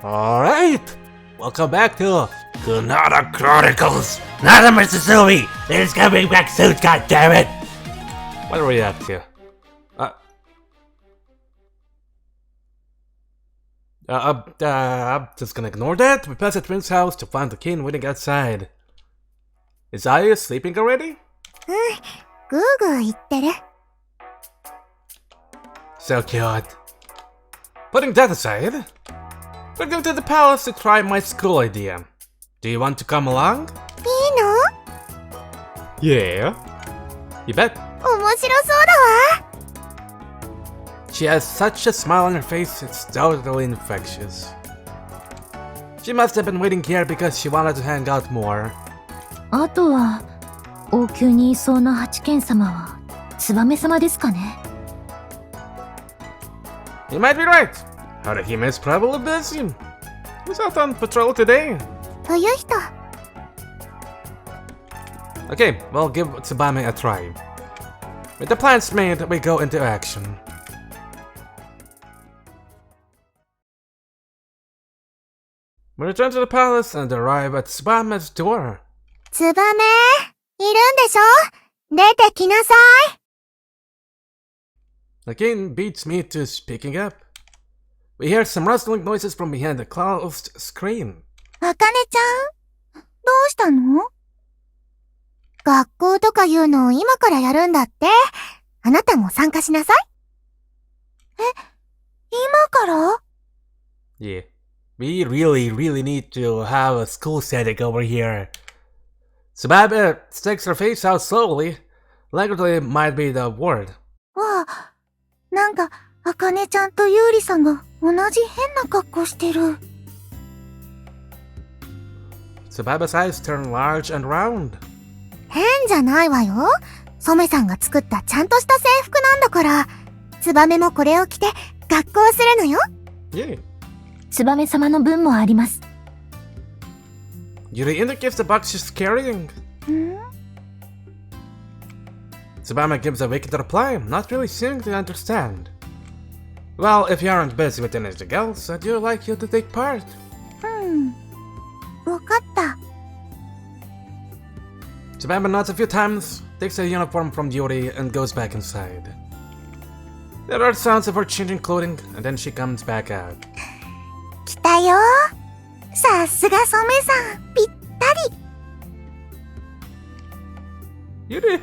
Alright! Welcome back to Kunado Chronicles! Not a Mississippi! It's coming back soon, goddammit! What are we up to? I'm just gonna ignore that. We pass the twins' house to find the king waiting outside. Is Aya sleeping already? So cute. Putting that aside, we're going to the palace to try my school idea. Do you want to come along? Yeah. You bet. She has such a smile on her face, it's totally infectious. She must have been waiting here because she wanted to hang out more. あとは王宮にいそうな八犬様は燕様ですかね。 You might be right. Harahime is probably busy. He's out on patrol today. Okay, we'll give Tsubame a try. With the plans made, we go into action. We return to the palace and arrive at Tsubame's door. The king beats me to speaking up. We hear some rustling noises from behind the closed screen. あかねちゃん、どうしたの？学校とかいうのを今からやるんだって。あなたも参加しなさい。え、今から？ Yeah, we really need to have a school setting over here. Tsubame sticks her face out slowly. Likely might be the word. わあ、なんか、あかねちゃんとゆうりさんが同じ変な格好してる。Tsubame's eyes turn large and round. 変じゃないわよ。染さんが作ったちゃんとした制服なんだから。ツバメもこれを着て学校するのよ。Yeah. ツバメ様の分もあります。Yuri indicates the box she's carrying. Tsubame gives a vacant reply, not really seeming to understand. Well, if you aren't busy with anything else, I'd like you to take part. わかった。Tsubame nods a few times, takes a uniform from Yuri, and goes back inside. There are sounds of her changing clothing, and then she comes back out. 来たよ。さすが染さん、ぴったり。Yuri,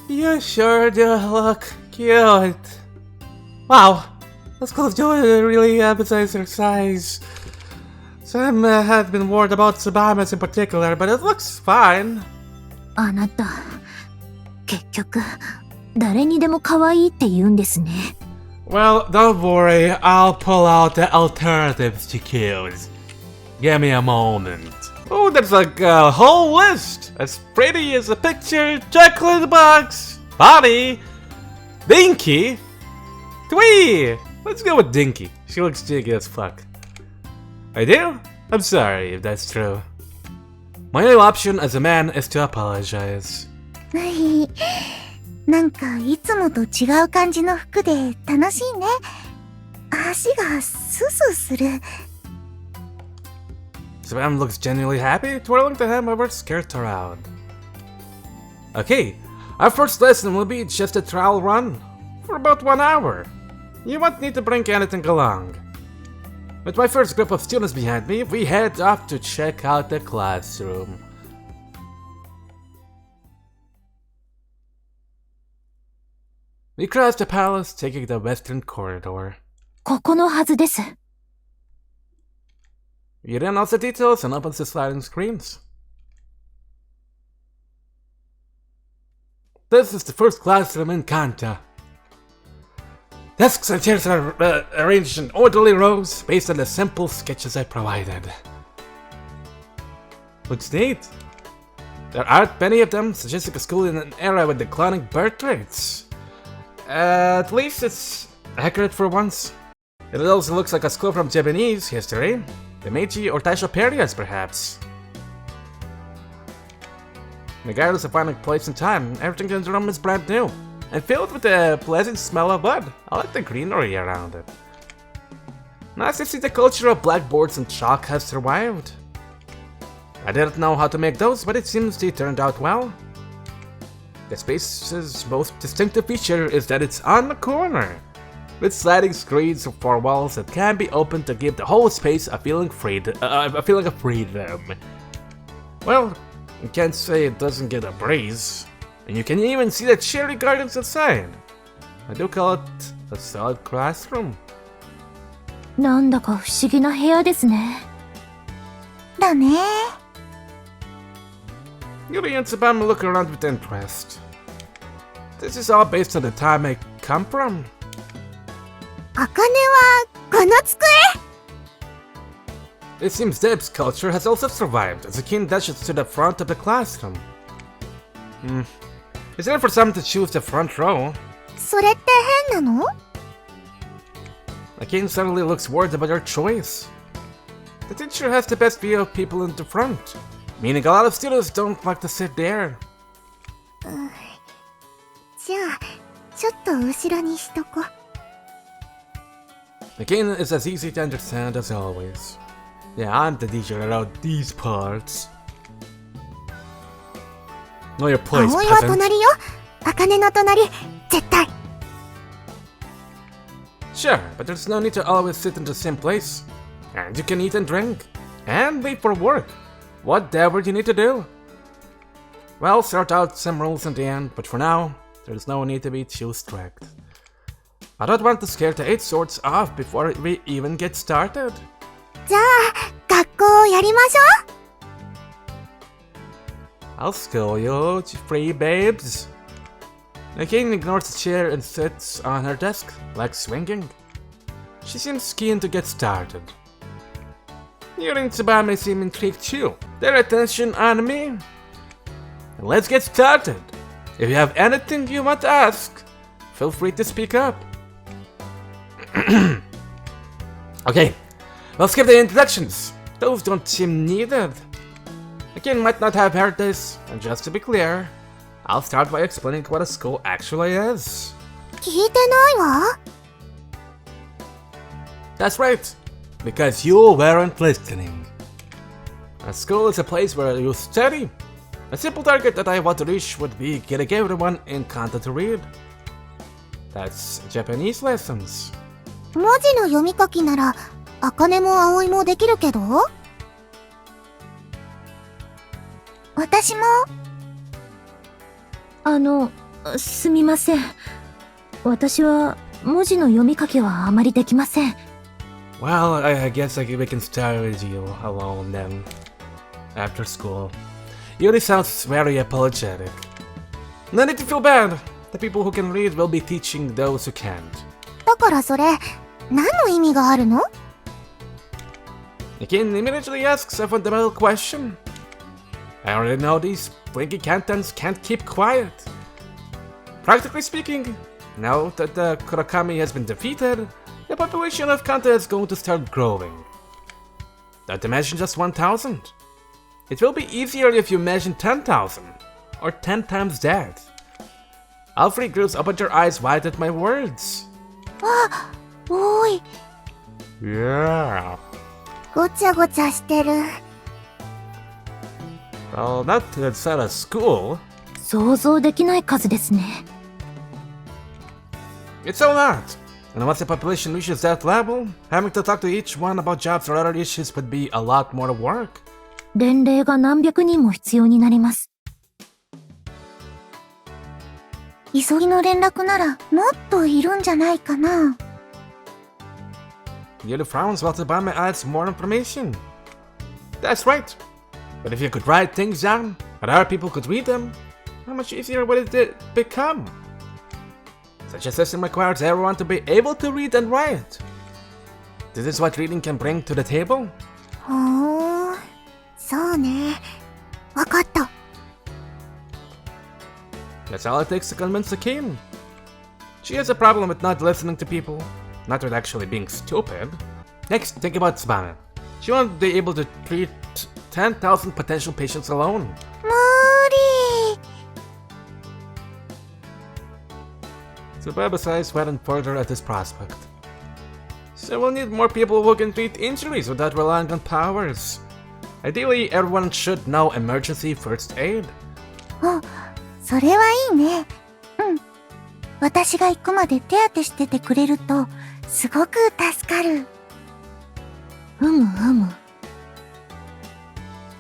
you sure do look cute. Wow, those clothes really emphasize her size. Sam had been worried about Tsubame's in particular, but it looks fine. あなた、結局、誰にでも可愛いって言うんですね。Well, don't worry, I'll pull out the alternatives to cute. Give me a moment. Oh, there's like a whole list. As pretty as a picture, chocolate box, body, Dinky, Twee. Let's go with Dinky. She looks jiggy as fuck. I do? I'm sorry if that's true. My only option as a man is to apologize. なんかいつもと違う感じの服で楽しいね。足がススする。Sam looks genuinely happy, twirling the hem of her skirt around. Okay, our first lesson will be just a trial run for about 1 hour. You won't need to bring anything along. With my first group of students behind me, we head off to check out the classroom. We cross the palace, taking the western corridor. ここのはずです。You then knows the details and opens the sliding screens. This is the first classroom in Kanta. Desks and chairs are arranged in orderly rows based on the simple sketches I provided. Looks neat. There aren't many of them, suggesting a school in an era with declining birth rates. At least it's accurate for once. It also looks like a school from Japanese history, the Meiji or Taisho periods perhaps. Regardless of finding place and time, everything in the room is brand new. and filled with a pleasant smell of wood. I like the greenery around it. Nice to see the culture of blackboards and chalk has survived. I didn't know how to make those, but it seems they turned out well. The space's most distinctive feature is that it's on the corner, with sliding screens for walls that can be opened to give the whole space a feeling of freedom. Well, you can't say it doesn't get a breeze, and you can even see the cherry gardens inside. I do call it a solid classroom. なんだか不思議な部屋ですね。だね。Yuri and Tsubame look around with interest. This is all based on the time I come from. あかねはこの机？ It seems Deb's culture has also survived as the king dashes to the front of the classroom. Is it for some to choose the front row? それって変なの？ The king suddenly looks worried about her choice. The teacher has the best view of people in the front, meaning a lot of students don't like to sit there. じゃあ、ちょっと後ろにしとこ。The king is as easy to understand as always. Yeah, I'm the teacher around these parts. Know your place, 葵は peasant. 隣よ。あかねの隣、絶対。Sure, but there's no need to always sit in the same place. And you can eat and drink. And leave for work. Whatever you need to do. Well, sort out some rules in the end, but for now, there's no need to be too strict. I don't want to scare the 8 swords off before we even get started. じゃあ、学校やりましょう。 I'll school you, free babes. The king ignores the chair and sits on her desk, legs swinging. She seems keen to get started. Yuri and Tsubame seem intrigued too. Their attention on me. Let's get started. If you have anything you want to ask, feel free to speak up. Okay, we'll skip the introductions. Those don't seem needed. The king might not have heard this, and just to be clear, I'll start by explaining what a school actually is. 聞いてないわ。 That's right, because you weren't listening. A school is a place where you study. A simple target that I want to reach would be getting everyone in Kanto to read. That's Japanese lessons. 文字の読み書きなら、あかねも葵もできるけど？私も。すみません。私は文字の読み書きはあまりできません。Well, I guess we can start with you alone then. After school. Yuri sounds very apologetic. No need to feel bad. The people who can read will be teaching those who can't. だからそれ、何の意味があるの？ The king immediately asks a fundamental question. I already know these blinky cantons can't keep quiet. Practically speaking, now that the Kurakami has been defeated, the population of Kanto is going to start growing. Don't imagine just 1,000. It will be easier if you imagine 10,000, or 10 times that. All 3 groups opened their eyes wide at my words. あ、おい。 Yeah. ごちゃごちゃしてる。 Well, not inside a school. 想像できない数ですね。It's a lot. And once the population reaches that level, having to talk to each one about jobs or other issues would be a lot more work. 伝令が何百人も必要になります。急ぎの連絡ならもっといるんじゃないかな。Yuri frowns while Tsubame adds more information. That's right. But if you could write things down, and other people could read them, how much easier would it become? Such a system requires everyone to be able to read and write. This is what reading can bring to the table. ほーん、そうね。わかった。That's all it takes to convince the king. She has a problem with not listening to people, not with actually being stupid. Next, think about Tsubame. She won't be able to treat 10,000 potential patients alone. 無理。 Tsubame's eyes widen further at this prospect. So we'll need more people who can treat injuries without relying on powers. Ideally, everyone should know emergency first aid. お、それはいいね。うん。私が行くまで手当てしててくれると、すごく助かる。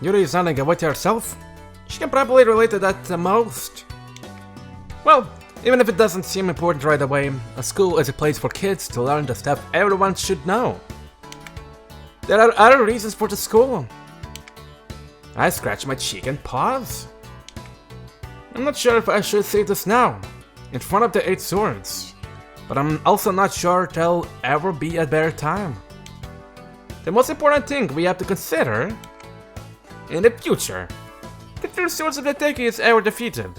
Yuri is sounding good with herself. She can probably relate to that the most. Well, even if it doesn't seem important right away, a school is a place for kids to learn the stuff everyone should know. There are other reasons for the school. I scratch my cheek and pause. I'm not sure if I should say this now, in front of the 8 swords, but I'm also not sure there'll ever be a better time. The most important thing we have to consider, in the future, if the swords of the Teki is ever defeated,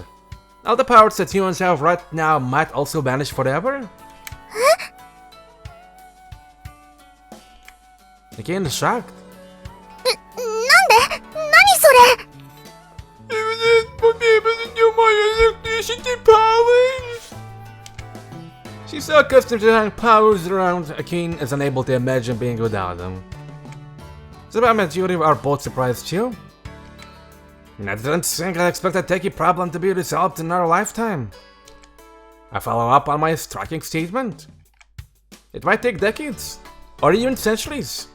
all the powers that humans have right now might also vanish forever. Again, shocked. なんで？何それ？ She's so accustomed to having powers around, Akin is unable to imagine being without them. Sabam and Yuri are both surprised too. I didn't think I expect a Teki problem to be resolved in our lifetime. I follow up on my striking statement. It might take decades, or even centuries.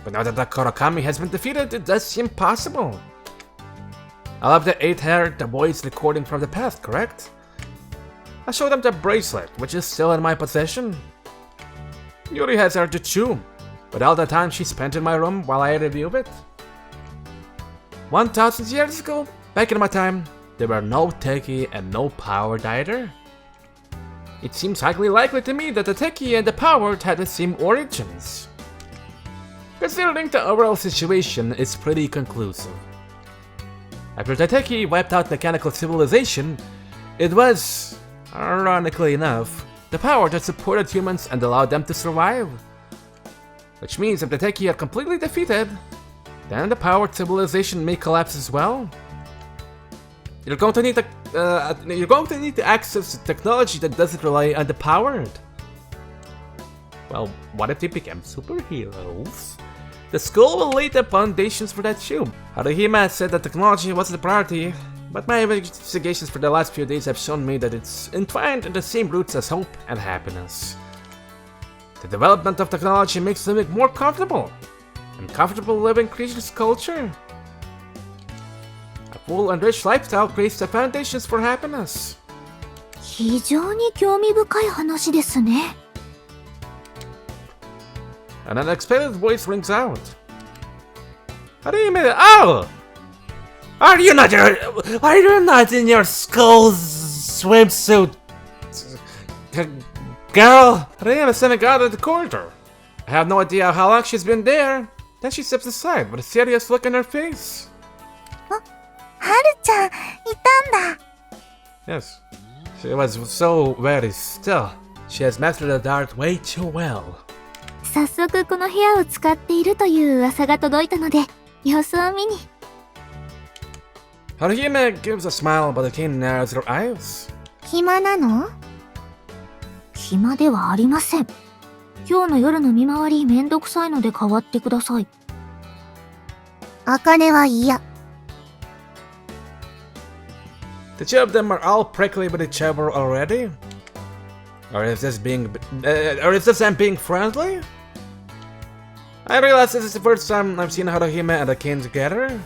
But now that the Korakami has been defeated, it does seem possible. I'll have the 8-haired the boys recording from the past, correct? I showed them the bracelet, which is still in my possession. Yuri has her to chew, but all the time she spent in my room while I review it. 1,000 years ago, back in my time, there were no Teki and no powered either. It seems highly likely to me that the Teki and the powered had the same origins. Considering the overall situation is pretty conclusive. After the Teki wiped out mechanical civilization, it was, ironically enough, the power that supported humans and allowed them to survive. Which means if the Teki are completely defeated, then the powered civilization may collapse as well. You're going to need to access technology that doesn't rely on the powered. Well, what if they become superheroes? The school will lay the foundations for that too. Haruhime said that technology wasn't a priority, but my investigations for the last few days have shown me that it's entwined in the same roots as hope and happiness. The development of technology makes living more comfortable, and comfortable living creates culture. A full and rich lifestyle creates the foundations for happiness. 非常に興味深い話ですね。An unexpected voice rings out. Haruhime, oh! Are you not in your school's swimsuit? Girl! Haruhime is standing out of the corridor. I have no idea how long she's been there. Then she steps aside with a serious look in her face. はるちゃん、いたんだ。 Yes. She was so very still. She has mastered the art way too well. 早速この部屋を使っているという噂が届いたので、様子を見に。Haruhime gives a smile, but Akin narrows her eyes. 暇なの？暇ではありません。今日の夜の見回りめんどくさいので代わってください。茜は嫌。The two of them are all prickly with each other already? Or is this them being friendly? I realize this is the first time I've seen Haruhime and Akin together.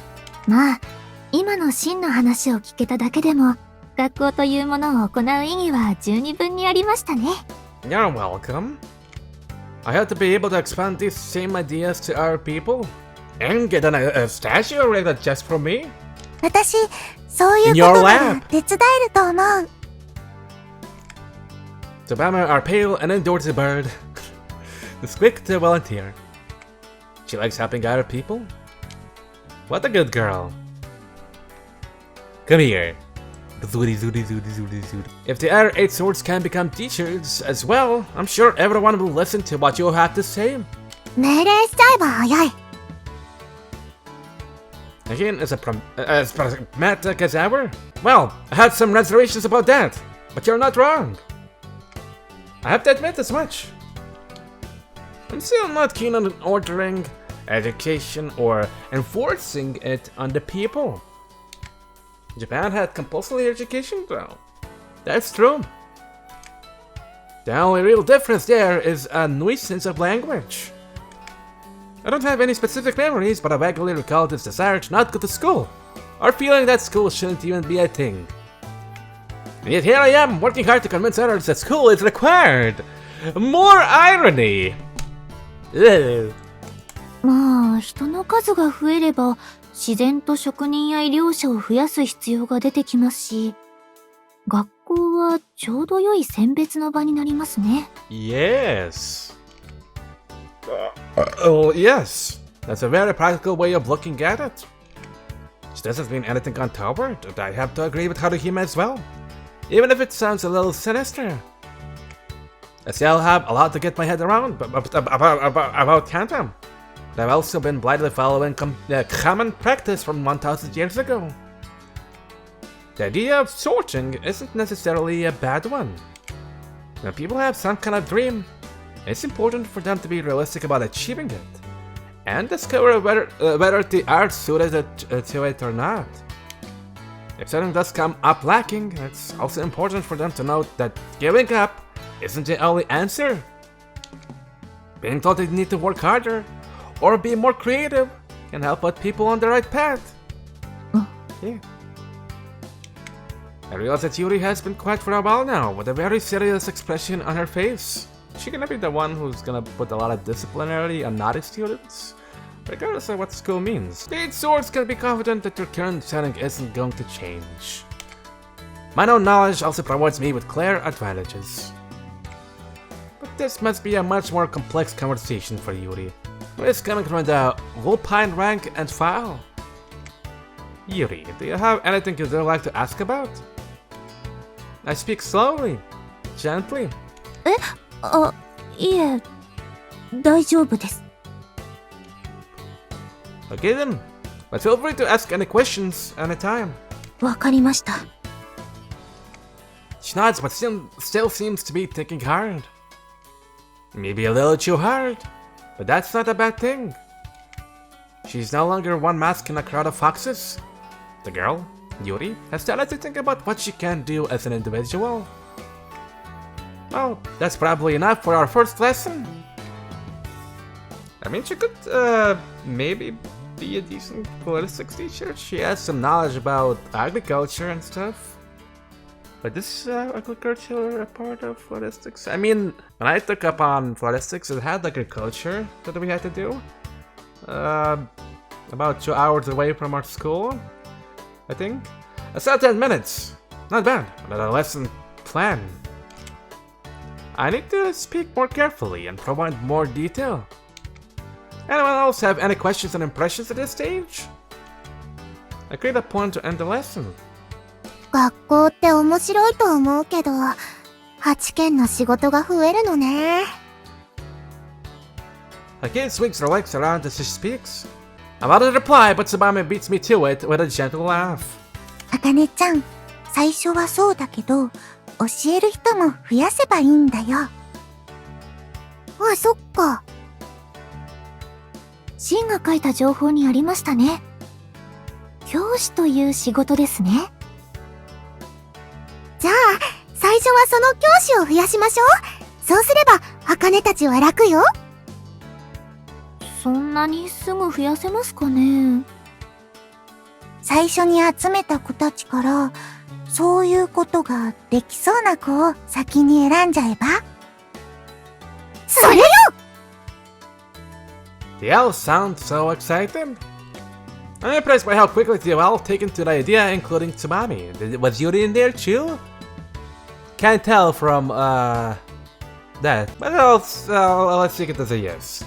まあ、今の真の話を聞けただけでも、学校というものを行う意義は十二分にありましたね。You're welcome. I hope to be able to expand these same ideas to our people. And get a statue erected just for me. 私、そういうことなら手伝えると思う。Tsubame are pale and endures the bird. Is quick to volunteer. She likes helping other people. What a good girl. Come here. If the other 8 swords can become teachers as well, I'm sure everyone will listen to what you have to say. 命令しちゃえば早い。Again, as pragmatic as ever? Well, I had some reservations about that, but you're not wrong. I have to admit as much. I'm still not keen on ordering education or enforcing it on the people. Japan had compulsory education though. That's true. The only real difference there is a nuisance of language. I don't have any specific memories, but I vaguely recall this desire to not go to school, or feeling that school shouldn't even be a thing. And yet here I am, working hard to convince others that school is required. More irony! Ugh. まあ、人の数が増えれば、自然と職人や医療者を増やす必要が出てきますし、学校はちょうど良い選別の場になりますね。Yes. Oh, yes. That's a very practical way of looking at it. This doesn't mean anything untoward, and I have to agree with Haruhime as well. Even if it sounds a little sinister. I still have a lot to get my head around about Kantam. But I've also been blindly following common practice from 1000 years ago. The idea of sorting isn't necessarily a bad one. When people have some kind of dream, it's important for them to be realistic about achieving it, and discover whether they are suited to it or not. If something does come up lacking, it's also important for them to know that giving up isn't the only answer. Being told they need to work harder or be more creative can help put people on the right path. Yeah. I realize that Yuri has been quiet for a while now, with a very serious expression on her face. Is she gonna be the one who's gonna put a lot of disciplinary on naughty students? Regardless of what school means, the 8 Swords can be confident that their current setting isn't going to change. My own knowledge also provides me with clear advantages. But this must be a much more complex conversation for Yuri, who is coming from the Vulpine rank and file. Yuri, do you have anything you'd like to ask about? I speak slowly, gently. あ、いえ、大丈夫です。Okay then, but feel free to ask any questions anytime. わかりました。She nods, but still seems to be thinking hard. Maybe a little too hard, but that's not a bad thing. She's no longer one mask in a crowd of foxes. The girl, Yuri, has started to think about what she can do as an individual. Well, that's probably enough for our first lesson. I mean, she could, maybe be a decent politics teacher. She has some knowledge about agriculture and stuff. But this agriculture a part of floristics? I mean, when I took up on floristics, it had agriculture that we had to do. About 2 hours away from our school, I think. It's not 10 minutes. Not bad, but a lesson plan. I need to speak more carefully and provide more detail. Anyone else have any questions and impressions at this stage? I create a point to end the lesson. 学校って面白いと思うけど、8件の仕事が増えるのね。Akane swings her legs around as she speaks. I'm about to reply, but Tsubame beats me to it with a gentle laugh. あかねちゃん、最初はそうだけど、教える人も増やせばいいんだよ。あ、そっか。シンが書いた情報にありましたね。教師という仕事ですね。じゃあ、最初はその教師を増やしましょう。そうすれば、茜たちは楽よ。そんなにすぐ増やせますかね。最初に集めた子たちから、そういうことができそうな子を先に選んじゃえば。それよ！ The elves sound so excited. I'm impressed by how quickly they all taken to the idea, including Tsubame. Was Yuri in there too? Can't tell from that, but let's take it as a yes.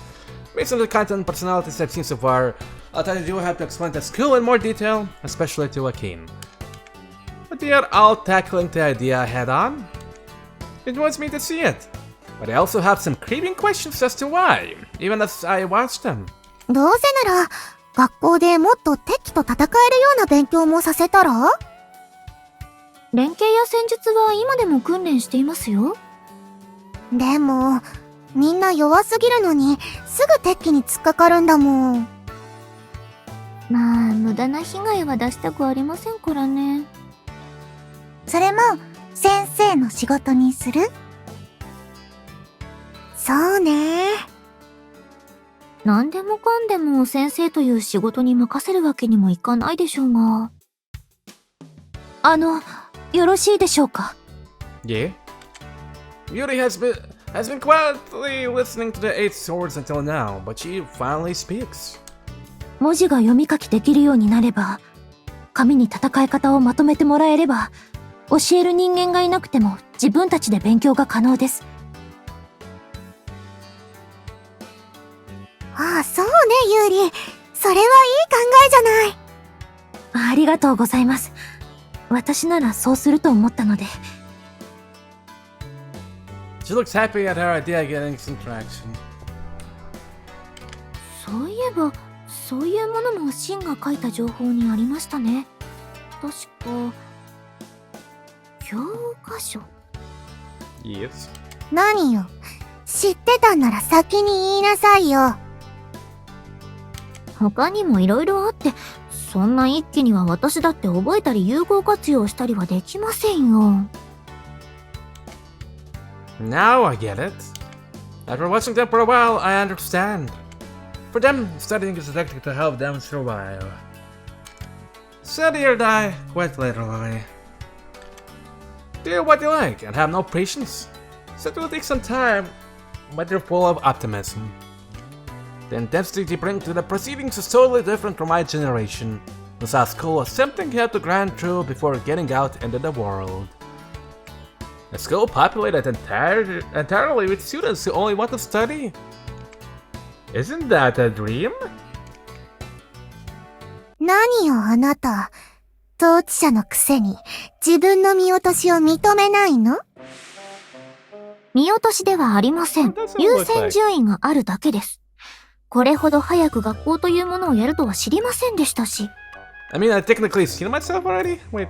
Based on the content and personalities I've seen so far, I'll tell you do have to explain the school in more detail, especially to Akane. But they are all tackling the idea head on. It wants me to see it. But I also have some creeping questions as to why, even as I watch them. どうせなら、学校でもっと敵と戦えるような勉強もさせたら？連携や戦術は今でも訓練していますよ。でも、みんな弱すぎるのに、すぐ敵機に突っかかるんだもん。まあ、無駄な被害は出したくありませんからね。それも、先生の仕事にする？そうね。何でもかんでも先生という仕事に任せるわけにもいかないでしょうが。よろしいでしょうか？ Yeah. Yuri has been quietly listening to the Eight Swords until now, but she finally speaks. 文字が読み書きできるようになれば、紙に戦い方をまとめてもらえれば、教える人間がいなくても自分たちで勉強が可能です。ああ、そうね、ユーリ。それはいい考えじゃない。ありがとうございます。私ならそうすると思ったので。She looks happy at her idea of getting some traction. そういえば、そういうものもシンが書いた情報にありましたね。確か、教科書。Yes. 何よ。知ってたんなら先に言いなさいよ。他にも色々あって、そんな一気には私だって覚えたり有効活用したりはできませんよ。Now I get it. After watching them for a while, I understand. For them, studying is expected to help them survive. Study or die, quite literally. Do what you like and have no patience. So it will take some time, but you're full of optimism. The intensity they bring to the proceedings is totally different from my generation. This our school was something you have to grind through before getting out into the world. A school populated entirely with students who only want to study. Isn't that a dream? 何よ、あなた。統治者のくせに自分の見落としを認めないの？見落としではありません。優先順位があるだけです。これほど早く学校というものをやるとは知りませんでしたし。I mean, I technically seen myself already? Wait,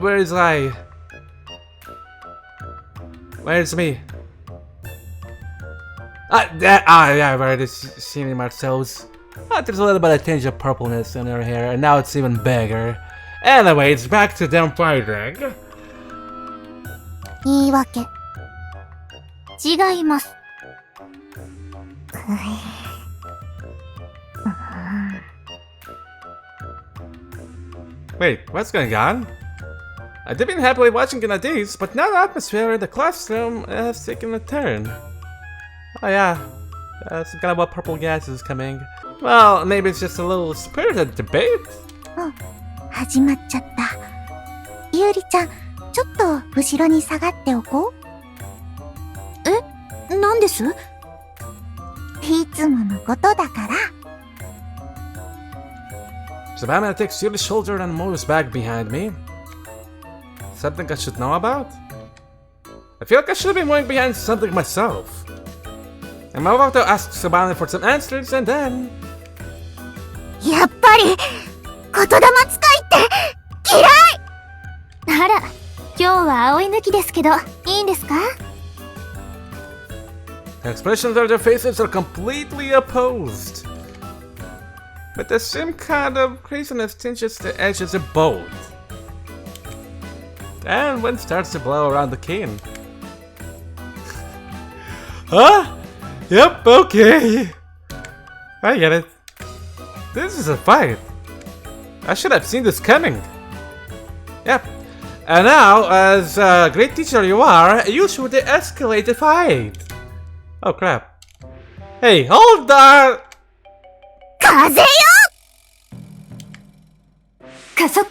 where is I? Where's me? Yeah, I've already seen ourselves. There's a little bit of tinge of purpleness in her hair, and now it's even bigger. Anyway, it's back to them fighting. 言い訳。違います。Wait, what's going on? I've been happily watching in a daze, but now the atmosphere in the classroom has taken a turn. Oh yeah, some kind of purple gas is coming. Well, maybe it's just a little spirited debate. 始まっちゃった。ゆうりちゃん、ちょっと後ろに下がっておこう。何です？いつものことだから。Savannah takes Yuri's shoulder and moves back behind me. Something I should know about? I feel like I should be moving behind something myself. I'm about to ask Savannah for some answers and then... やっぱり言霊使いって嫌い！あら、今日は青い抜きですけど、いいんですか？ The expressions of their faces are completely opposed. But the same kind of craziness tinges the edges of both. And wind starts to blow around the cane. Huh? Yep, okay. I get it. This is a fight. I should have seen this coming. Yep. And now, as a great teacher you are, you should escalate the fight. Oh crap. Hey, hold on! 風よ！加速！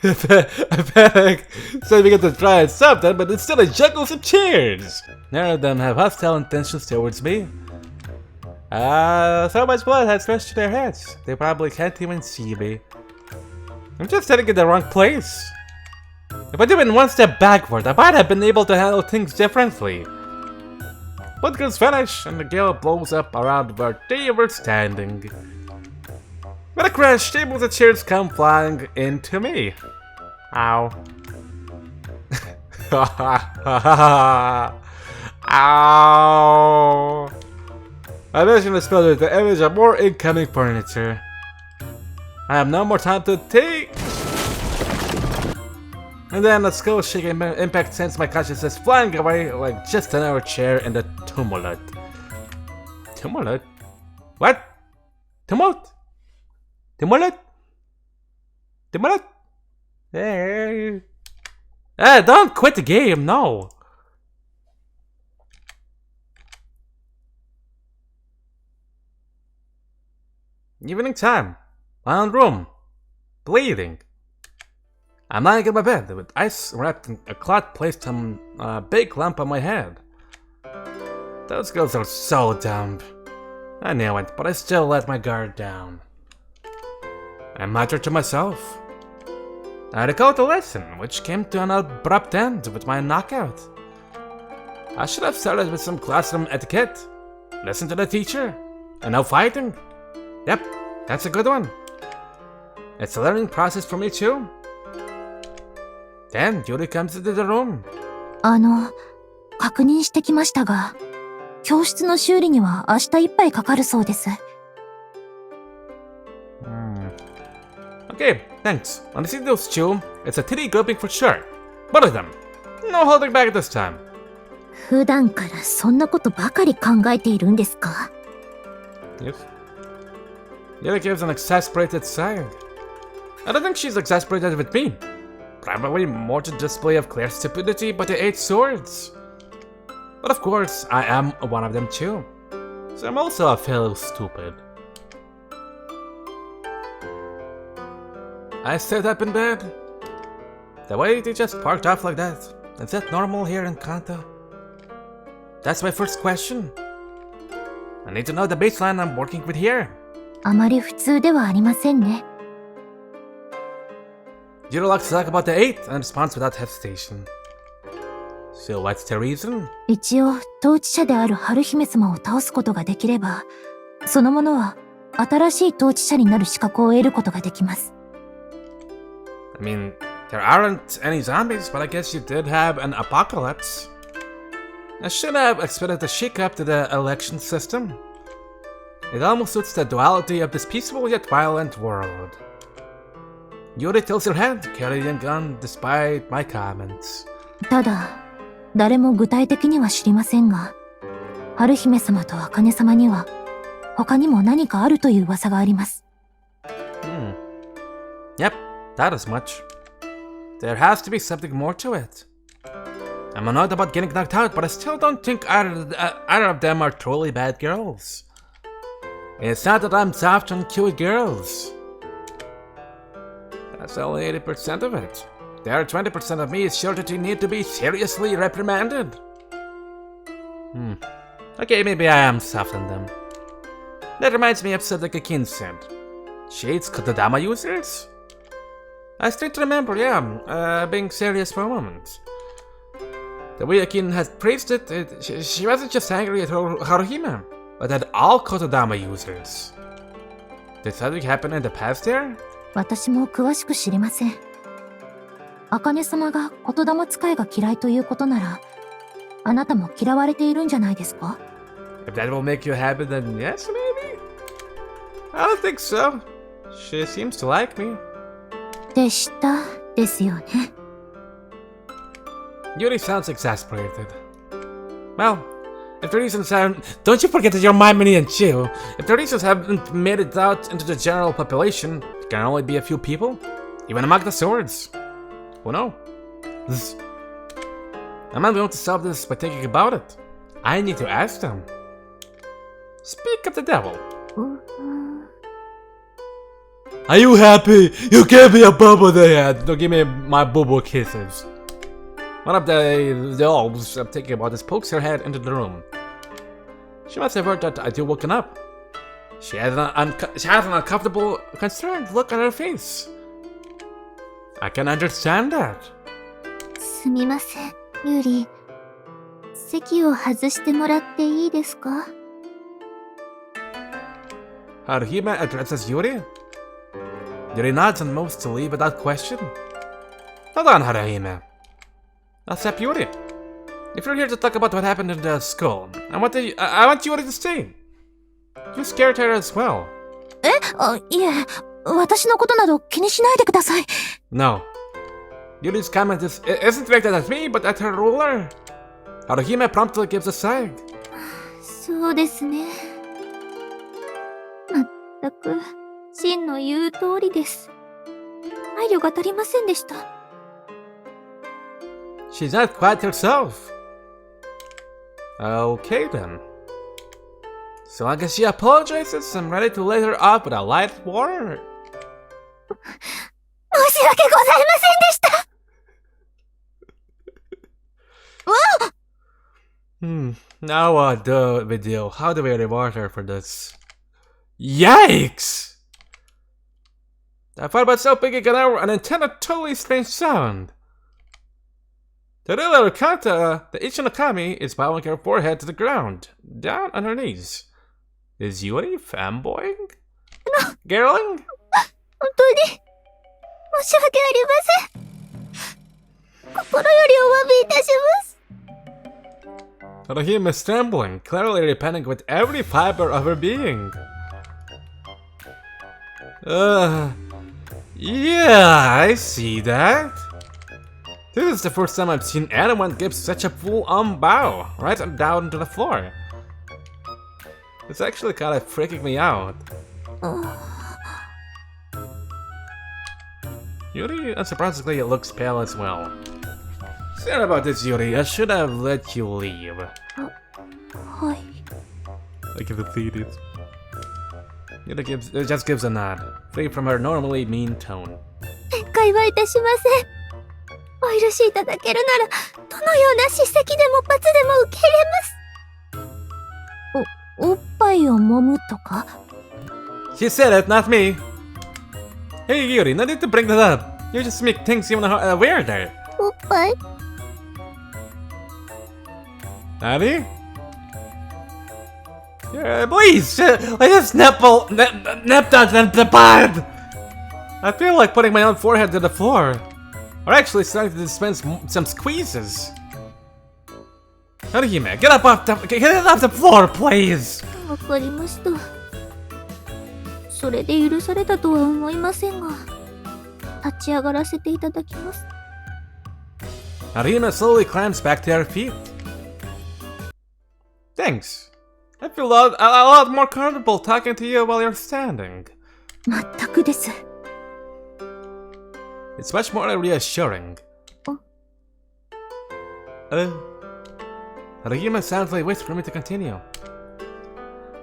I panic, so we get to try something, but instead I juggle some chairs. None of them have hostile intentions towards me. So much blood has rushed to their heads. They probably can't even see me. I'm just heading in the wrong place. If I'd even one step backward, I might have been able to handle things differently. Blood goes vanish, and the gale blows up around where they were standing. With a crash, tables and chairs come flying into me. Ow. Ow! I mentioned the spell with the image of more incoming furniture. I have no more time to take. And then a skull-shaking impact sends my consciousness flying away like just another chair in the tumult. Tumult? What? Tumult? Tumult? Tumult? Hey. Don't quit the game, no. Evening time. My own room. Bleeding. I'm lying in my bed with ice wrapped in a cloth placed on a big lump on my head. Those girls are so dumb. I knew it, but I still let my guard down. I muttered to myself. I recalled the lesson, which came to an abrupt end with my knockout. I should have started with some classroom etiquette. Listen to the teacher. And no fighting. Yep, that's a good one. It's a learning process for me too. Then Yuri comes into the room. 確認してきましたが、教室の修理には明日いっぱいかかるそうです。Okay, thanks. When I see those two, it's a titty groping for sure. Both of them. No holding back this time. 普段からそんなことばかり考えているんですか？ Yes. Yuri gives an exasperated sigh. I don't think she's exasperated with me. Probably more to display of clear stupidity but the 8 swords. But of course, I am one of them too. So I'm also a fellow stupid. I sat up in bed. The way they just parked off like that, is that normal here in Kanto? That's my first question. I need to know the baseline I'm working with here. あまり普通ではありませんね。Yuri likes to talk about the 8 and responds without hesitation. So what's the reason? 一応、統治者である春姫様を倒すことができれば、その者は新しい統治者になる資格を得ることができます。I mean, there aren't any zombies, but I guess you did have an apocalypse. I should have expected a shake-up to the election system. It almost suits the duality of this peaceful yet violent world. Yuri tilts her head, carrying a gun despite my comments. ただ、誰も具体的には知りませんが、春姫様と茜様には他にも何かあるという噂があります。Yep, that is much. There has to be something more to it. I'm annoyed about getting knocked out, but I still don't think either of them are truly bad girls. It's not that I'm soft on cute girls. That's only 80% of it. The other 20% of me is sure that you need to be seriously reprimanded. Okay, maybe I am soft on them. That reminds me of something Akin said. Shades Kotodama users? I still remember, being serious for a moment. The way Akin had praised it, she wasn't just angry at Haruhime, but at all Kotodama users. Did something happen in the past there? 私も詳しく知りません。茜様が言霊使いが嫌いということなら、あなたも嫌われているんじゃないですか？ If that will make you happy, then yes, maybe? I don't think so. She seems to like me. でしたですよね。Yuri sounds exasperated. Well, if the reasons haven't... Don't you forget that you're my mini and chill. If the reasons haven't made it out into the general population, there can only be a few people. Even among the swords. Who knows? I'm not going to solve this by thinking about it. I need to ask them. Speak of the devil. Are you happy? You gave me a bubble they had. Don't give me my bubble kisses. One of the elves I'm thinking about this pokes her head into the room. She must have heard that I do woken up. She has an uncomfortable, concerned look on her face. I can understand that. すみません、ユリ。席を外してもらっていいですか？ Haruhime addresses Yuri. Yuri nods and moves to leave without question. Hold on, Haruhime. That's that Yuri. If you're here to talk about what happened in the school, I want Yuri to stay. You scared her as well. いえ、私のことなど気にしないでください。No. Yuri's comment isn't directed at me, but at her ruler. Haruhime promptly gives a sigh. そうですね。まったく、シンの言う通りです。配慮が足りませんでした。She's not quite herself. Okay then. So long as she apologizes, I'm ready to let her off with a light word. 申し訳ございませんでした。Now what do we do? How do we reward her for this? Yikes! I thought about so picking an antenna totally strange sound. The little Kanta, the Ichinokami, is bowing her forehead to the ground, down on her knees. Is Yuri fanboying? Girling? 本当に申し訳ありません。心よりお詫びいたします。Haruhime is trembling, clearly repenting with every fiber of her being. Yeah, I see that. This is the first time I've seen anyone give such a full-on bow, right down to the floor. It's actually kind of freaking me out. Yuri, unsurprisingly, looks pale as well. Sorry about this, Yuri. I should have let you leave. はい。I give the seat. Yuri just gives a nod, free from her normally mean tone. 撤回はいたしません。お許しいただけるなら、どのような叱責でも罰でも受け入れます。おっぱいを揉むとか She said it, not me. Hey Yuri, no need to bring that up. You just make things even weirder. おっぱい Nani? Yeah, please, I just napped on the bed. I feel like putting my own forehead to the floor. Or actually starting to dispense some squeezes. Haruhime, get off the floor, please! わかりました。それで許されたとは思いませんが、立ち上がらせていただきます。Haruhime slowly climbs back to her feet. Thanks. I feel a lot more comfortable talking to you while you're standing. まったくです。It's much more reassuring. Haruhime soundly waits for me to continue.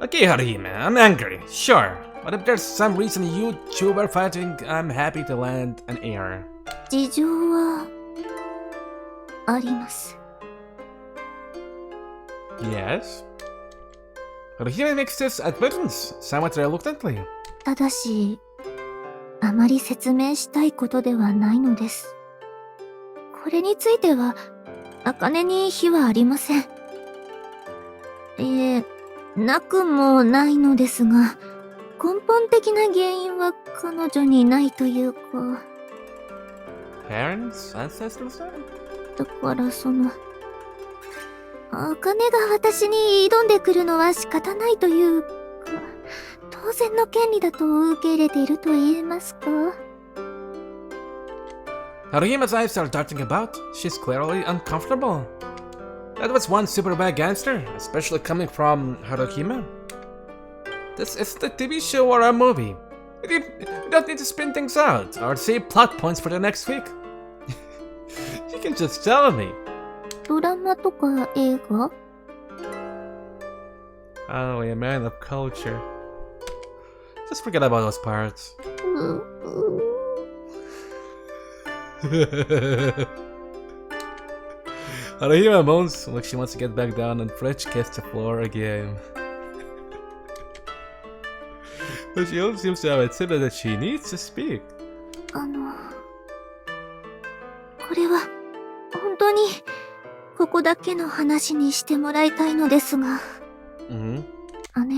Okay, Haruhime, I'm angry, sure. But if there's some reason you two were fighting, I'm happy to lend an ear. 事情はあります。Yes? Haruhime makes this admittance somewhat reluctantly. ただし、あまり説明したいことではないのです。これについては、茜に非はありません。なくもないのですが、根本的な原因は彼女にないというか。Parents? Ancestors? だから茜が私に挑んでくるのは仕方ないというか、当然の権利だと受け入れていると言えますか。Haruhime's eyes are darting about. She's clearly uncomfortable. That was one super bad gangster, especially coming from Haruhime. This isn't a TV show or a movie. You don't need to spin things out or save plot points for the next week. You can just tell me. ドラマとか映画 Oh, a man of culture. Just forget about those parts. Haruhime moans like she wants to get back down and French kiss the floor again. But she also seems to have admitted that she needs to speak. これは本当にここだけの話にしてもらいたいのですが、姉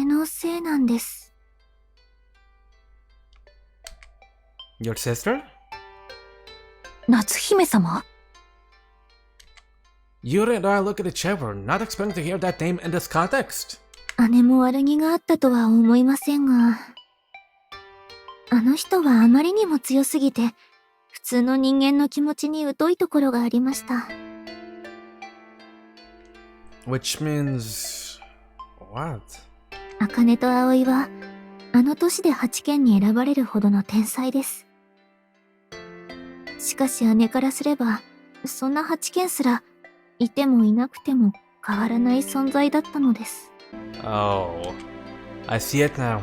のせいなんです。Your sister? 夏姫様 Yuri and I look at each other, not expecting to hear that name in this context. 姉も悪気があったとは思いませんが、あの人はあまりにも強すぎて、普通の人間の気持ちに疎いところがありました。Which means... what? 茜と葵は、あの年で8件に選ばれるほどの天才です。しかし姉からすれば、そんな8件すら、いてもいなくても変わらない存在だったのです。Oh, I see it now.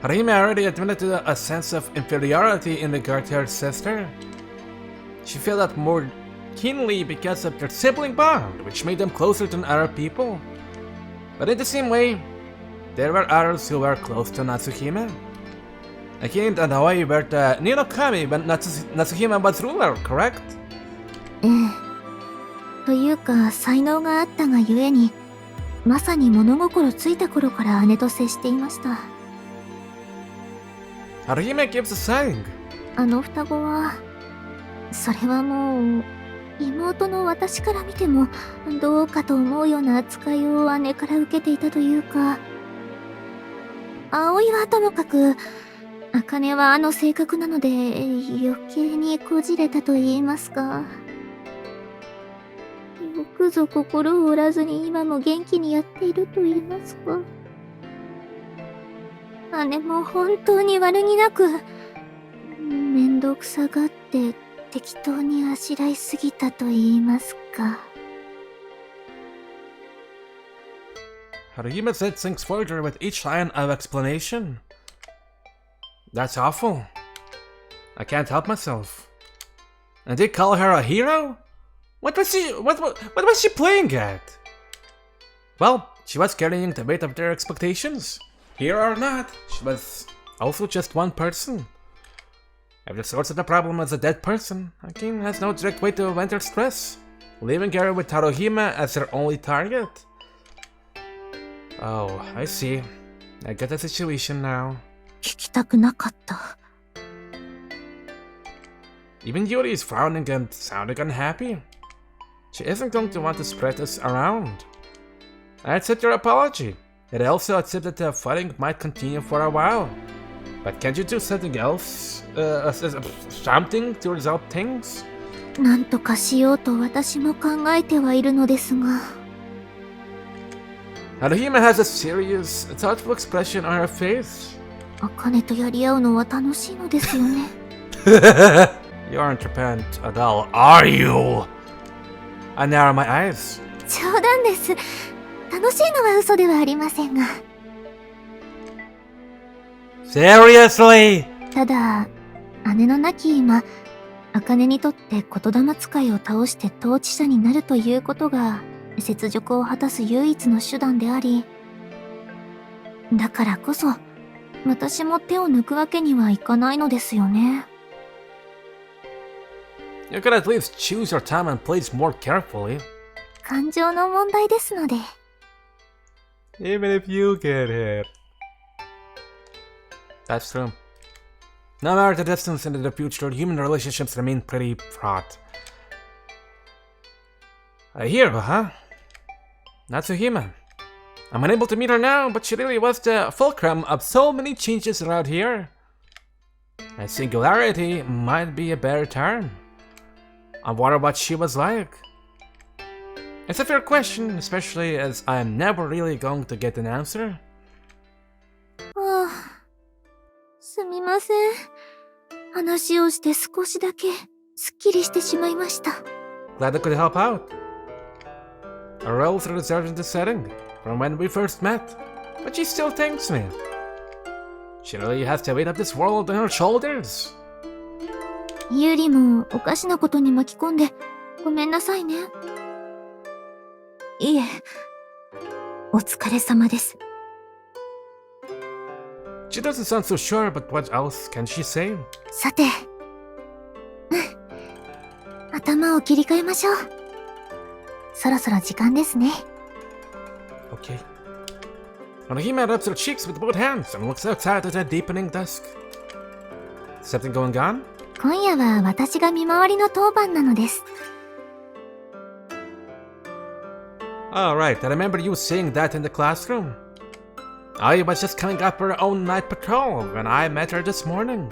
Harime already admitted to a sense of inferiority in regard to her sister. She felt that more keenly because of their sibling bond, which made them closer than other people. But in the same way, there were others who were close to Natsuhime. Akin and Hawaii were the Ninokami when Natsuhime was ruler, correct? ええ。というか、才能があったがゆえに、まさに物心ついた頃から姉と接していました。Harime gives a sigh. あの双子は、それはもう、妹の私から見ても、どうかと思うような扱いを姉から受けていたというか、葵はともかく、茜はあの性格なので、余計にこじれたと言いますか。よくぞ心を折らずに今も元気にやっていると言いますか。姉も本当に悪気なく、めんどくさがって適当にあしらいすぎたと言いますか。Harime said things further with each line of explanation. That's awful. I can't help myself. And they call her a hero? What was she playing at? Well, she was carrying the weight of their expectations. Here or not, she was also just one person. If the source of the problem is a dead person, Akin has no direct way to vent her stress, leaving her with Haruhime as her only target. Oh, I see. I get the situation now. 聞きたくなかった。Even Yuri is frowning and sounding unhappy. She isn't going to want to spread this around. I accept your apology. And I also accept that the fighting might continue for a while. But can't you do something else? Something to resolve things? なんとかしようと私も考えてはいるのですが。Haruhime has a serious, thoughtful expression on her face. 茜とやり合うのは楽しいのですよね。You aren't repent at all, are you? I narrow my eyes. 冗談です。楽しいのは嘘ではありませんが。Seriously? ただ、姉の亡き今、茜にとって言霊使いを倒して統治者になるということが、雪辱を果たす唯一の手段であり、だからこそ、私も手を抜くわけにはいかないのですよね。You could at least choose your time and place more carefully. 感情の問題ですので。Even if you get hit. That's true. No matter the distance into the future, human relationships remain pretty fraught. A hero, huh? Natsuhime. I'm unable to meet her now, but she really was the fulcrum of so many changes around here. A singularity might be a better term. I wonder what she was like. It's a fair question, especially as I'm never really going to get an answer. ああ、すみません。話をして少しだけすっきりしてしまいました。Glad I could help out. Our roles are reserved in the setting, from when we first met, but she still thanks me. She really has the weight of this world on her shoulders. ユリもおかしなことに巻き込んでごめんなさいね。いえ、お疲れ様です。She doesn't sound so sure, but what else can she say? さて、頭を切り替えましょう。そろそろ時間ですね。Okay. Haruhime rubs her cheeks with both hands and looks outside at the deepening dusk. Something going on? 今夜は私が見回りの当番なのです。Oh, right, I remember you saying that in the classroom. I was just coming up her own night patrol when I met her this morning.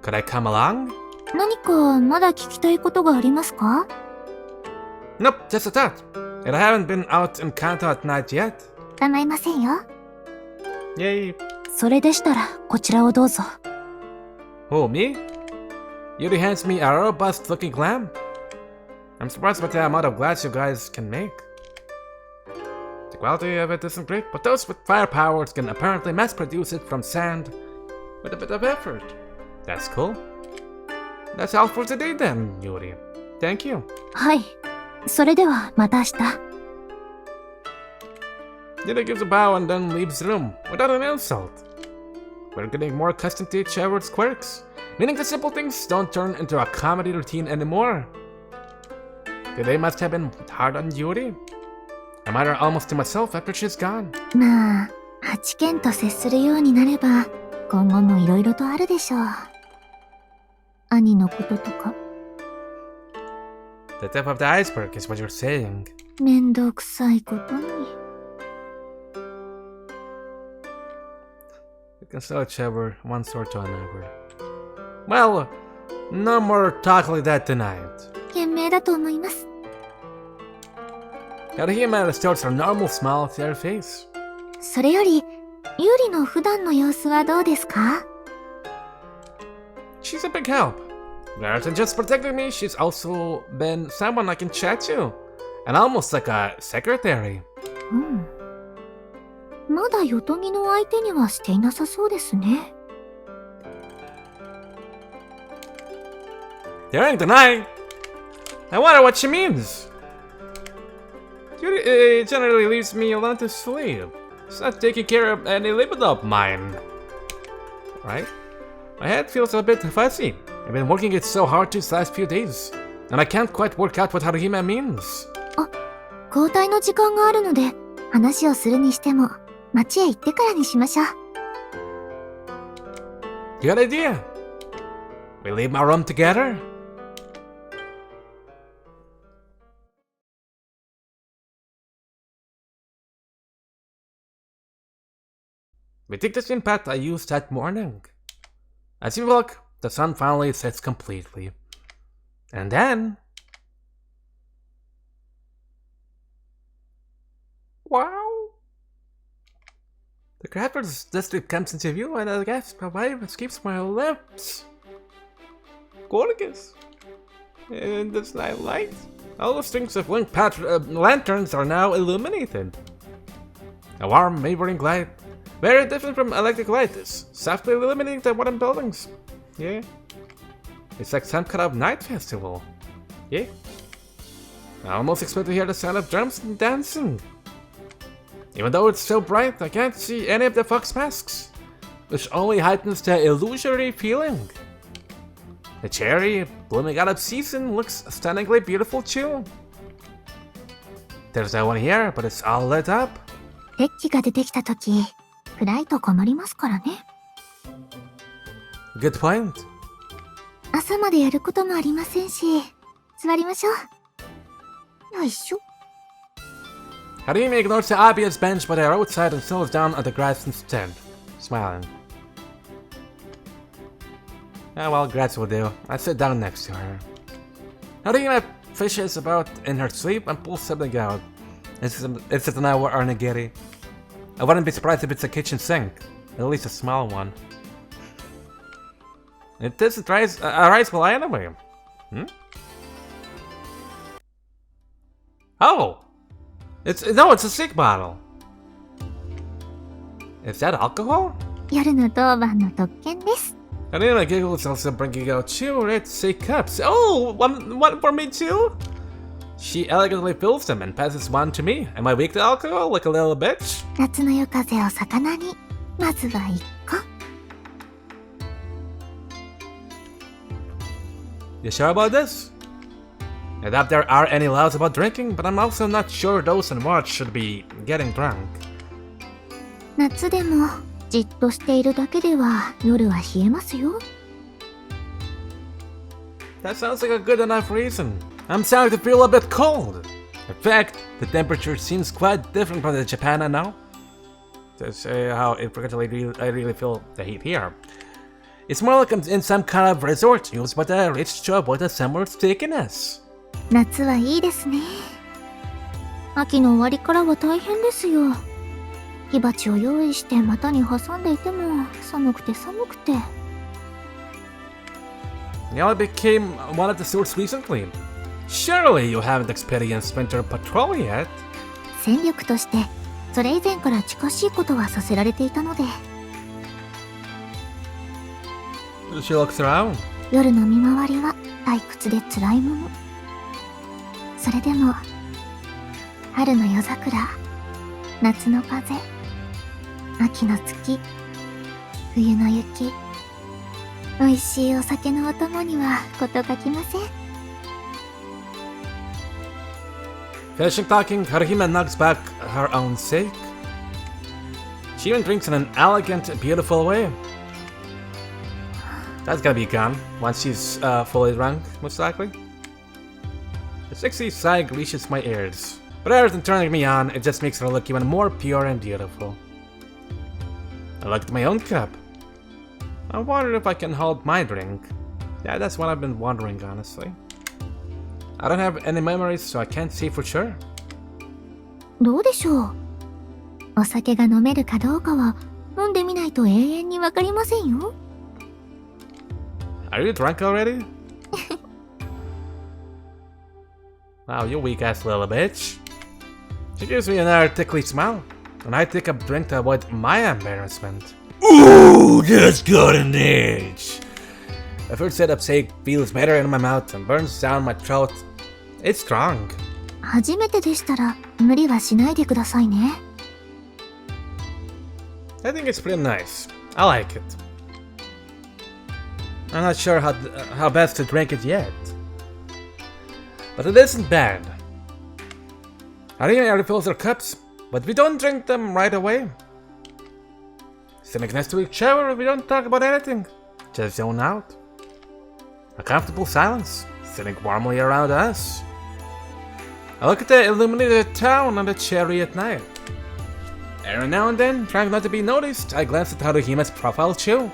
Could I come along? 何かまだ聞きたいことがありますか？ Nope, just a thought. And I haven't been out in Kanto at night yet. 構いませんよ。Yay. それでしたらこちらをどうぞ。Who, me? Yuri hands me a robust-looking lamp. I'm surprised by the amount of glass you guys can make. The quality of it isn't great, but those with firepowers can apparently mass-produce it from sand with a bit of effort. That's cool. That's all for today then, Yuri. Thank you. はい。それではまた明日。Yuri gives a bow and then leaves the room without an insult. We're getting more accustomed to each other's quirks, meaning the simple things don't turn into a comedy routine anymore. Today must have been hard on Yuri. I met her almost to myself after she's gone. まあ、8件と接するようになれば、今後も色々とあるでしょう。兄のこととか。The tip of the iceberg is what you're saying. めんどくさいことに。You can still each other one sword to another. Well, no more talk like that tonight. 賢明だと思います。Harihime restores her normal smile to her face. それより、ユリの普段の様子はどうですか？ She's a big help. Rather than just protecting me, she's also been someone I can chat to. And almost like a secretary. うん。まだヨトギの相手にはしていなさそうですね。During the night? I wonder what she means. Yuri generally leaves me alone to sleep. She's not taking care of any libido of mine. Right? My head feels a bit fuzzy. I've been working it so hard these last few days. And I can't quite work out what Haruhime means. あ、交代の時間があるので、話をするにしても、町へ行ってからにしましょう。Good idea. We leave my room together? We take the same path I used that morning. As we walk, the sun finally sets completely. And then... Wow! The crafter's district comes into view and a gasp of life escapes my lips. Gorgeous! In this night light, all the strings of lanterns are now illuminated. A warm, wavering light, very different from electric light, is softly illuminating the wooden buildings. Yeah. It's like some kind of night festival. Yeah. I almost expect to hear the sound of drums and dancing. Even though it's so bright, I can't see any of the fox masks, which only heightens the illusory feeling. The cherry, blooming out of season, looks stunningly beautiful too. There's no one here, but it's all lit up. デッキが出てきたとき、暗いと困りますからね。Good point. 朝までやることもありませんし、座りましょう。よいしょ。Harime ignores the obvious bench by the roadside and settles down on the grass instead, smiling. Ah, well, grass will do. I sit down next to her. Harime fishes about in her sleep and pulls something out. It's an hour or nigiri. I wouldn't be surprised if it's a kitchen sink, at least a small one. It isn't a rice bowl anyway. Hmm? Oh! It's a sick bottle. Is that alcohol? 夜の当番の特権です。Harina giggles, also bringing out two red sick cups. Oh, one for me too? She elegantly fills them and passes one to me. Am I weak to alcohol, like a little bitch? 夏の夜風を魚に、まずは一個。You sure about this? I doubt there are any laws about drinking, but I'm also not sure those in watch should be getting drunk. 夏でも、じっとしているだけでは夜は冷えますよ。That sounds like a good enough reason. I'm starting to feel a bit cold. In fact, The temperature seems quite different from the Japan I know. To say how I really feel the heat here. It's more like I'm in some kind of resort used by the rich to avoid the summer's taking us. 夏はいいですね。秋の終わりからは大変ですよ。火鉢を用意して股に挟んでいても寒くて寒くて。You only became one of the suits recently. Surely you haven't experienced winter patrol yet. 戦力としてそれ以前から近しいことはさせられていたので。She looks around. 夜の見回りは退屈で辛いもの。それでも春の夜桜、夏の風、秋の月、冬の雪、美味しいお酒のお供には事欠きません。Finishing talking, Haruhime knocks back her own sake. She even drinks in an elegant, beautiful way. That's gonna be gone once she's fully drunk, most likely. The sexy sigh reaches my ears, but rather than turning me on, it just makes her look even more pure and beautiful. I looked at my own cup. I wonder if I can hold my drink. Yeah, that's what I've been wondering, honestly. I don't have any memories, so I can't say for sure. どうでしょう。お酒が飲めるかどうかは飲んでみないと永遠にわかりませんよ。Are you drunk already? Wow, you weak ass little bitch. She gives me another tickly smile, and I take a drink to avoid my embarrassment. Ooh, that's got an edge. The first set of sake feels better in my mouth and burns down my throat. It's strong. 初めてでしたら無理はしないでくださいね。I think it's pretty nice. I like it. I'm not sure how best to drink it yet. But it isn't bad. Arina refills her cups, but we don't drink them right away. Sitting next to each other, we don't talk about anything. Just zone out. A comfortable silence, sitting warmly around us. I look at the illuminated town on the cherry at night. Every now and then, trying not to be noticed, I glance at Haruhime's profile too.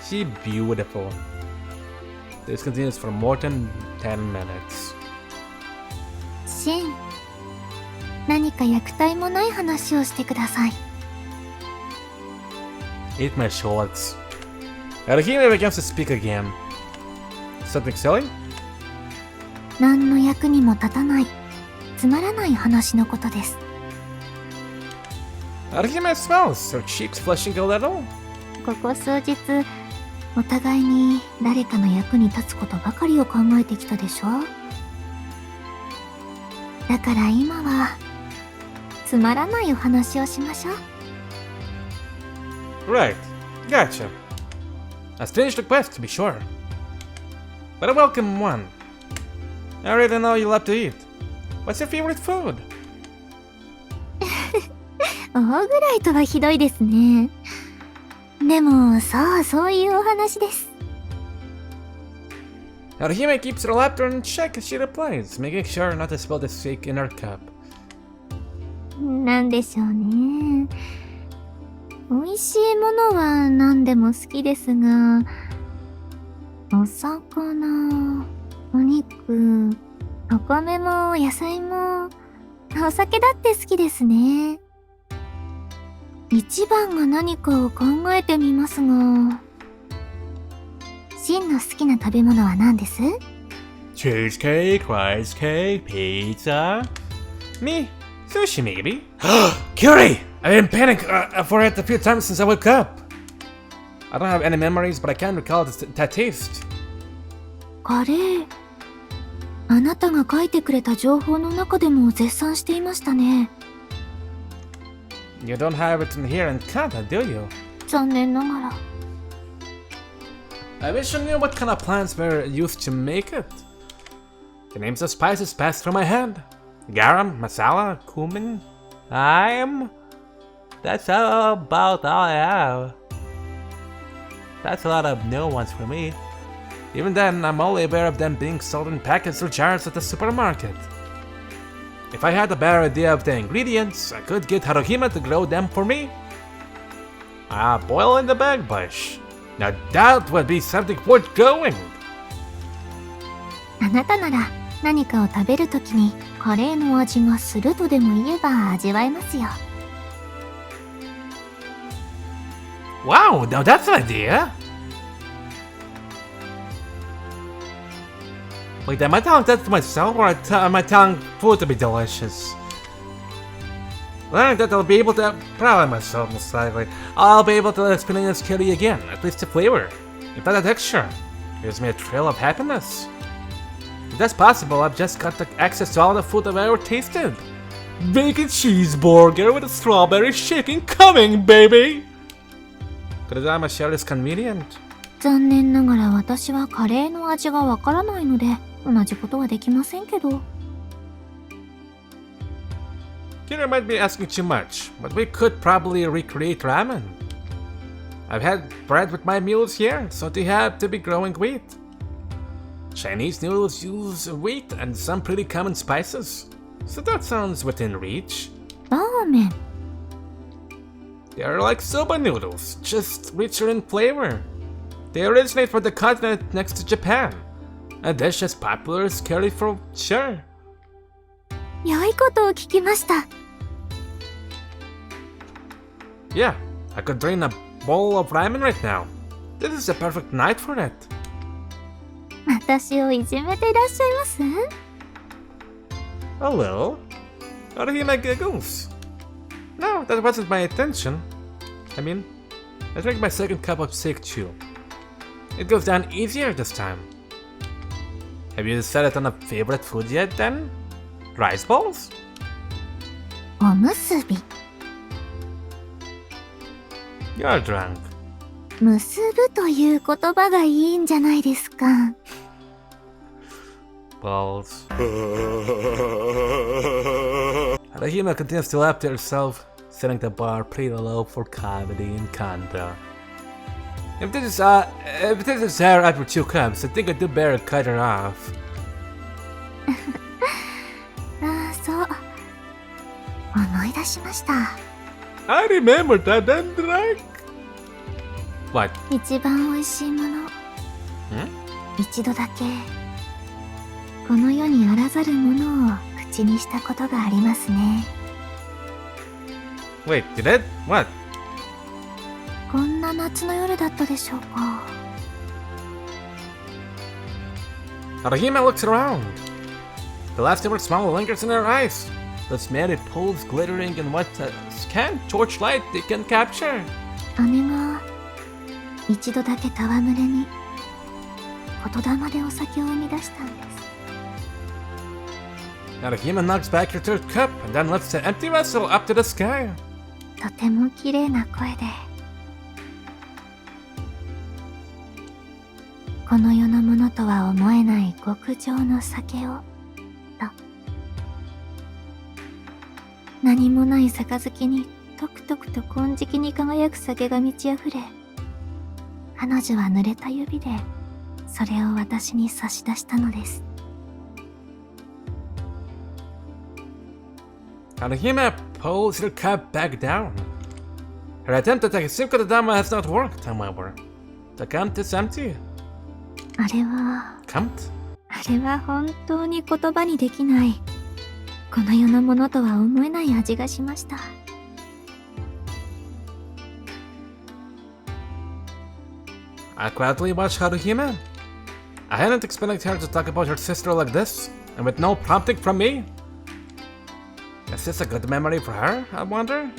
She's beautiful. This continues for more than 10 minutes. シン、何か虐待もない話をしてください。Eat my shorts. Haruhime begins to speak again. Something silly? 何の役にも立たない、つまらない話のことです。Haruhime smells, her cheeks flushing a little. ここ数日、お互いに誰かの役に立つことばかりを考えてきたでしょ。だから今はつまらないお話をしましょう。Right, gotcha. A strange request, to be sure. But a welcome one. I already know you love to eat. What's your favorite food? 大ぐらいとはひどいですね。でも、そういうお話です。Haruhime keeps her laughter in check as she replies, making sure not to spill the shake in her cup. なんでしょうね。美味しいものは何でも好きですが、お魚、お肉、お米も野菜も、お酒だって好きですね。一番が何かを考えてみますが、シンの好きな食べ物は何です？ Cheesecake, rice cake, pizza. Me, sushi maybe. Curie! I've been panning for it a few times since I woke up. I don't have any memories, but I can recall that taste. カレー。あなたが書いてくれた情報の中でも絶賛していましたね。You don't have it in here in Kata, do you? 残念ながら。I wish I knew what kind of plants were used to make it. The names of spices passed through my head. Garam, masala, cumin, thyme. That's about all I have. That's a lot of new ones for me. Even then, I'm only aware of them being sold in packets or jars at the supermarket. If I had a better idea of the ingredients, I could get Haruhima to grow them for me. Boil in the bag bush. Now that would be something worth going. あなたなら何かを食べるときにカレーの味がするとでも言えば味わえますよ。Wow, now that's an idea. Wait, am I telling that to myself, or am I telling food to be delicious? Learning that I'll be able to probably myself most likely. I'll be able to experience curry again, at least the flavor. If not the texture, gives me a thrill of happiness. If that's possible, I've just got the access to all the food I've ever tasted. Bacon cheeseburger with a strawberry shaking coming, baby! Could I share is convenient? 残念ながら私はカレーの味がわからないので同じことはできませんけど。Kira might be asking too much, but we could probably recreate ramen. I've had bread with my meals here, so they have to be growing wheat. Chinese noodles use wheat and some pretty common spices, so that sounds within reach. ラーメン。They're like soba noodles, just richer in flavor. They originate from the continent next to Japan, a dish as popular as curry for sure. 良いことを聞きました。Yeah, I could drain a bowl of ramen right now. This is a perfect night for it. 私をいじめていらっしゃいます？ A little. Haruhima giggles. No, that wasn't my intention. I mean, I drank my second cup of seichu. It goes down easier this time. Have you decided on a favorite food yet then? Rice balls? おむすび。You're drunk. 結ぶという言葉がいいんじゃないですか。Balls. Haruhima continues to laugh to herself, setting the bar pretty low for comedy and Kanda. If this is her after 2 cups, I think I do better cut her off. ああ、そう。思い出しました。I remember that I'm drunk. What? 一番美味しいもの。Hmm? 一度だけこの世にあらざるものを口にしたことがありますね。 Wait, did it? What? こんな夏の夜だったでしょうか。 Haruhima looks around. The leftover smile lingers in her eyes. The smeary pools glittering in what scant torchlight they can capture. 姉が一度だけ戯れに言霊でお酒を生み出したんです。 Haruhima knocks back her third cup and then lifts the empty vessel up to the sky. とても綺麗な声で、この世のものとは思えない極上の酒を、と。何もない杯にとくとくと金色に輝く酒が満ち溢れ、彼女は濡れた指でそれを私に差し出したのです。 Haruhima pulls her cup back down. Her attempt to take a sip of the dama has not worked, however. The cup is empty. あれは Cup? あれは本当に言葉にできない、この世のものとは思えない味がしました。 I quietly watched Haruhima. I hadn't expected her to talk about her sister like this, and with no prompting from me. Is this a good memory for her, I wonder?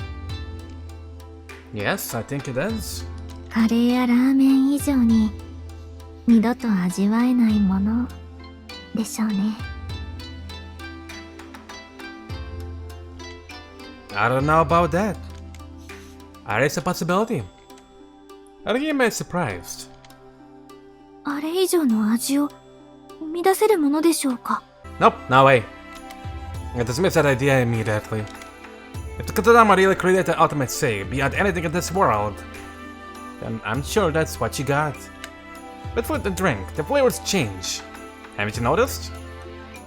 Yes, I think it is. カレーやラーメン以上に二度と味わえないものでしょうね。 I don't know about that. It is a possibility. Haruhima is surprised. あれ以上の味を生み出せるものでしょうか。 Nope, no way. I dismiss that idea immediately. If the Katadama really created the ultimate say beyond anything in this world, then I'm sure that's what you got. With food and drink, the flavors change. Haven't you noticed?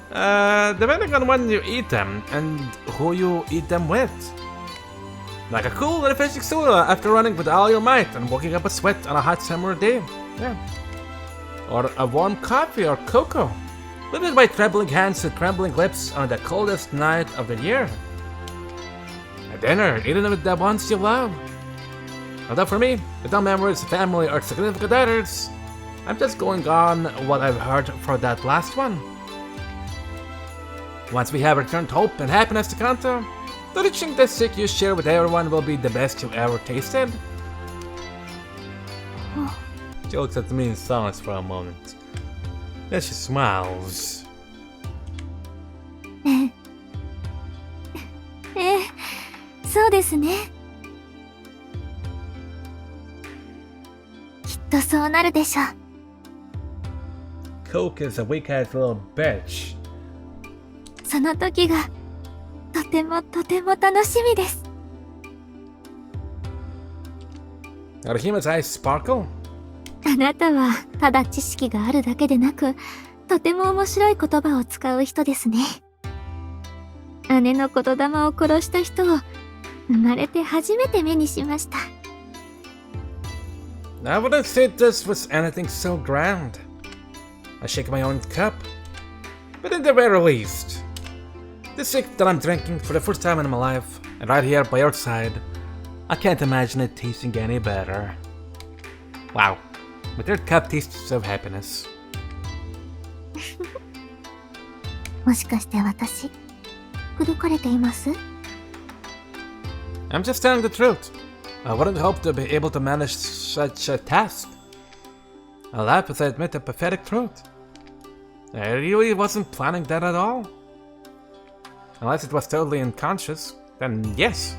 Depending on when you eat them and who you eat them with. Like a cool refreshing soda after running with all your might and working up a sweat on a hot summer day. Yeah. Or a warm coffee or cocoa. Lifted by trembling hands and trembling lips on the coldest night of the year. A dinner eaten with the ones you love. Although for me, without memories, family, or significant others, I'm just going on what I've heard for that last one. Once we have returned hope and happiness to Kanto, the reaching the sick you share with everyone will be the best you ever tasted. She looks at me in silence for a moment. Then she smiles. そうですね。きっとそうなるでしょう。Coke is a weak-ass little bitch. その時がとてもとても楽しみです。Arahima's eyes sparkle. あなたはただ知識があるだけでなく、とても面白い言葉を使う人ですね。姉の言霊を殺した人を生まれて初めて目にしました。I wouldn't say this was anything so grand. I shake my own cup. But in the very least, this drink that I'm drinking for the first time in my life, and right here by your side, I can't imagine it tasting any better. Wow, my third cup tastes of happiness. もしかして私、口説かれています？ I'm just telling the truth. I wouldn't hope to be able to manage such a task. I'll laugh as I admit the pathetic truth. I really wasn't planning that at all. Unless it was totally unconscious, then yes.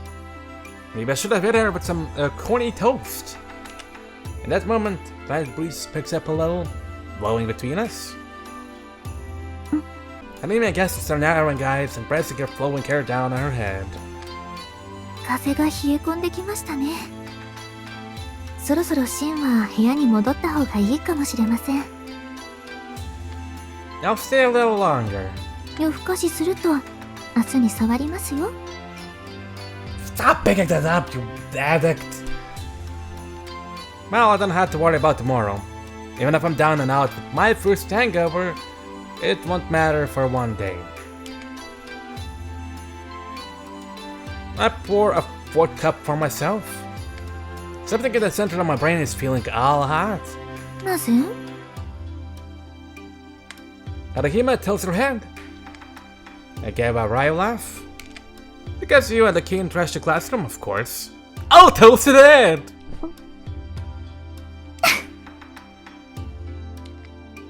Maybe I should have hit her with some corny toast. In that moment, that breeze picks up a little, blowing between us. Anime guests are narrowing eyes and pressing her flowing hair down on her head. 風が冷え込んできましたね。そろそろシンは部屋に戻った方がいいかもしれません。I'll stay a little longer. 夜更かしすると明日に触りますよ。Stop picking that up, you addict! Well, I don't have to worry about tomorrow. Even if I'm down and out with my first hangover, it won't matter for one day. I pour a fourth cup for myself. Something in the center of my brain is feeling all hot. なぜ？ Arahima tilts her head. I gave a wry laugh. Because you and the king trashed the classroom, of course. I'll toast to that!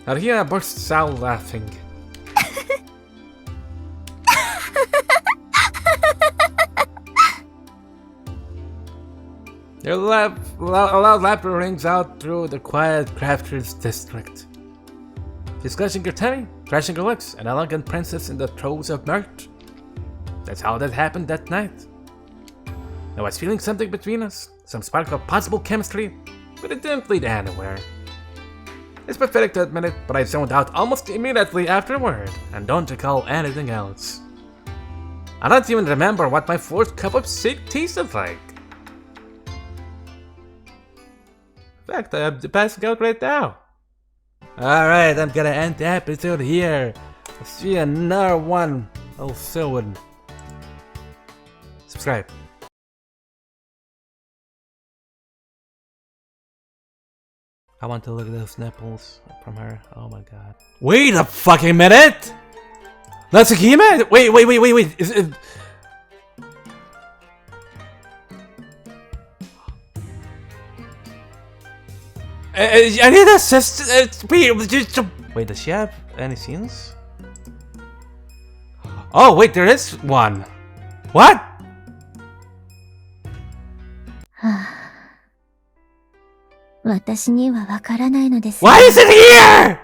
Arahima bursts out laughing. Their loud laughter rings out through the quiet crafter's district. She's clutching her tummy, crashing her lips, an elegant princess in the throes of mirth. That's how that happened that night. I was feeling something between us, some spark of possible chemistry, but it didn't lead anywhere. It's pathetic to admit it, but I zoned out almost immediately afterward, and don't recall anything else. I don't even remember what my fourth cup of steak tasted like. In fact, I'm passing out right now. Alright, I'm gonna end the episode here. I'll see you another one real soon. Subscribe. I want to look at those nipples from her. Oh my god. Wait a fucking minute! That's a Hime? Wait. Is it... I need assist. Wait, does she have any scenes? Oh, wait, there is one. What? 私にはわからないのです。Why is it here?